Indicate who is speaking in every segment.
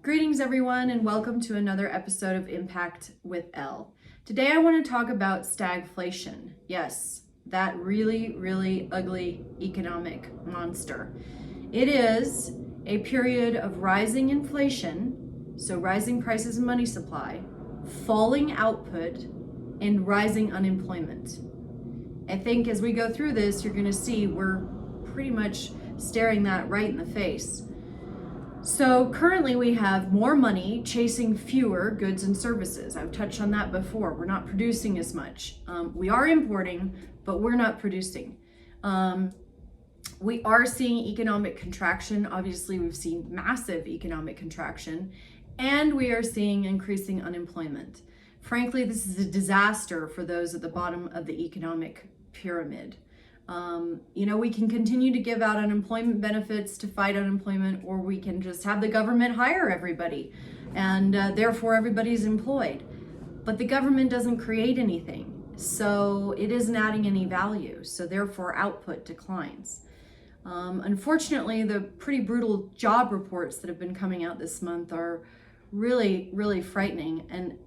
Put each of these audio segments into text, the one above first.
Speaker 1: Greetings everyone and welcome to another episode of Impact with Elle. Today I want to talk about stagflation. Yes, that really ugly economic monster. It is a period of rising inflation, so rising prices and money supply, falling output, and rising unemployment. I think as we go through this, you're going to see we're pretty much staring that right in the face. So currently we have more money chasing fewer goods and services. I've touched on that before. We're not producing as much. We are importing, but we're not producing. We are seeing economic contraction. Obviously, we've seen massive economic contraction, and we are seeing increasing unemployment. Frankly, this is a disaster for those at the bottom of the economic pyramid. We can continue to give out unemployment benefits to fight unemployment, or we can just have the government hire everybody and therefore everybody's employed. But the government doesn't create anything, so it isn't adding any value, so therefore output declines. Unfortunately, the pretty brutal job reports that have been coming out this month are really frightening, and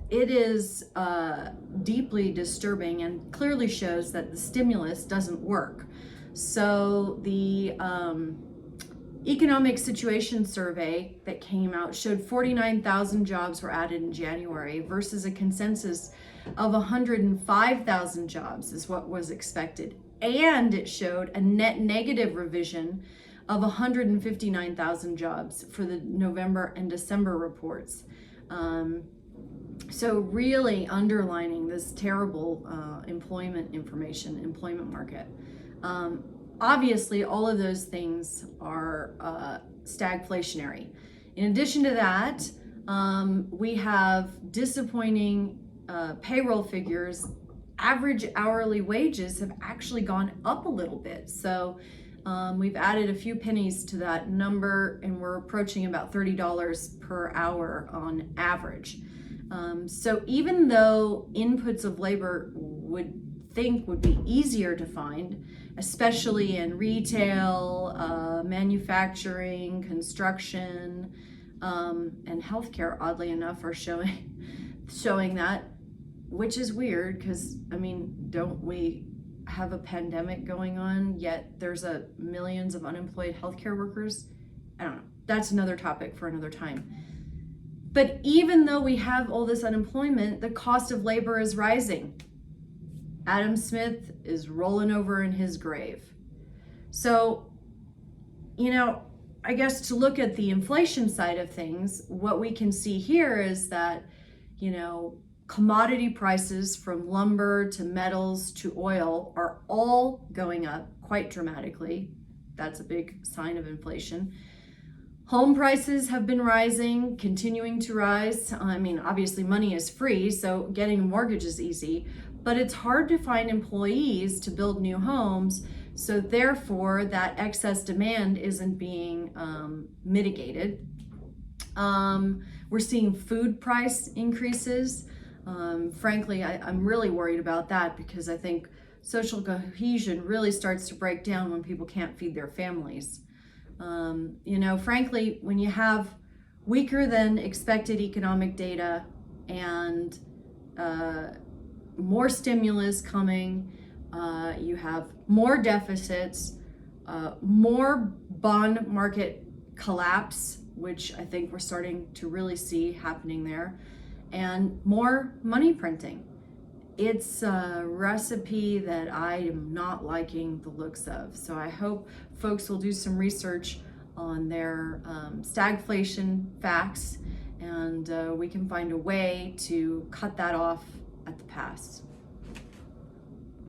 Speaker 1: it is deeply disturbing and clearly shows that the stimulus doesn't work. So the economic situation survey that came out showed 49,000 jobs were added in January versus a consensus of 105,000 jobs is what was expected. And it showed a net negative revision of 159,000 jobs for the November and December reports. So really underlining this terrible employment market. Obviously, all of those things are stagflationary. In addition to that, we have disappointing payroll figures. Average hourly wages have actually gone up a little bit. So we've added a few pennies to that number, and we're approaching about $30 per hour on average. So even though inputs of labor would be easier to find, especially in retail, manufacturing, construction, and healthcare, oddly enough, are showing that, which is weird because, don't we have a pandemic going on, yet there's millions of unemployed healthcare workers? I don't know. That's another topic for another time. But even though we have all this unemployment, the cost of labor is rising. Adam Smith is rolling over in his grave. So, I guess to look at the inflation side of things, what we can see here is that, commodity prices from lumber to metals to oil are all going up quite dramatically. That's a big sign of inflation. Home prices have been rising, continuing to rise. Obviously money is free, so getting a mortgage is easy, but it's hard to find employees to build new homes, so therefore that excess demand isn't being mitigated. We're seeing food price increases. Frankly, I'm really worried about that because I think social cohesion really starts to break down when people can't feed their families. Frankly, when you have weaker than expected economic data and more stimulus coming, you have more deficits, more bond market collapse, which I think we're starting to really see happening there, and more money printing. It's a recipe that I am not liking the looks of. So I hope folks will do some research on their stagflation facts, and we can find a way to cut that off at the pass.